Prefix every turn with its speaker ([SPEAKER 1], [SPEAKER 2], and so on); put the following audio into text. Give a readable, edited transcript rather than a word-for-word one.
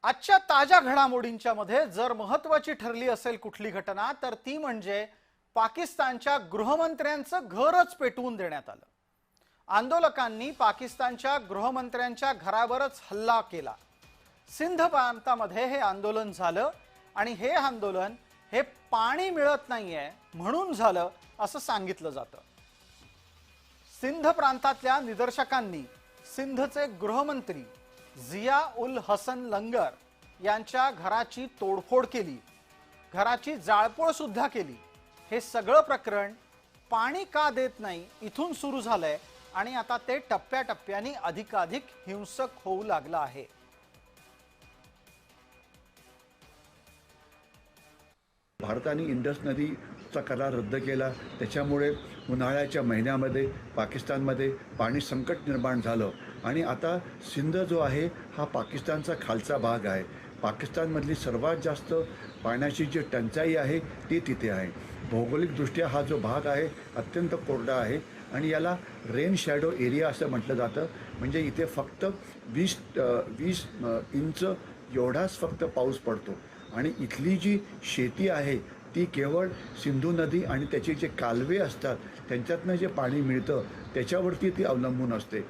[SPEAKER 1] आजच्या ताज्या घडामोडींच्या मध्ये जर महत्त्वाची ठरली असेल कुठली घटना तर ती म्हणजे पाकिस्तानच्या गृहमंत्र्यांचं घरच पेटवून देण्यात आलं। आंदोलकांनी पाकिस्तानच्या गृहमंत्र्यांच्या घरावरच हल्ला केला। सिंध प्रांतामध्ये हे आंदोलन झालं आणि हे आंदोलन हे पाणी मिळत नाहीये म्हणून झालं असं सांगितलं जातं। सिंध प्रांतातल्या निदर्शकांनी सिंधचे गृहमंत्री जिया उल हसन लंगर यांच्या घराची तोडफोड केली, घराची जाळपोळ सुद्धा केली। हे सगळं प्रकरण पाणी का देत नाही इथून सुरू झालंय आणि आता ते टप्प्याटप्प्याने अधिकाधिक हिंसक होऊ लागलं आहे।
[SPEAKER 2] भारताने इंडस नदीचा करार रद्द केला, त्याच्यामुळे उन्हाळ्याच्या महिन्यामध्ये पाकिस्तानमध्ये पाणी संकट निर्माण झालं आणि आता सिंध जो आहे हा पाकिस्तानचा खालचा भाग आहे। पाकिस्तानमधली सर्वात जास्त पाण्याची जी टंचाई आहे ती तिथे आहे। भौगोलिकदृष्ट्या हा जो भाग आहे अत्यंत कोरडा आहे आणि याला रेन शॅडो एरिया असं म्हटलं जातं। म्हणजे इथे फक्त 20 इंच एवढाच फक्त पाऊस पडतो आणि इथली जी शेती आहे ती केवळ सिंधू नदी आणि त्याचे जे कालवे असतात त्यांच्यातनं जे पाणी मिळतं त्याच्यावरती ती अवलंबून असते।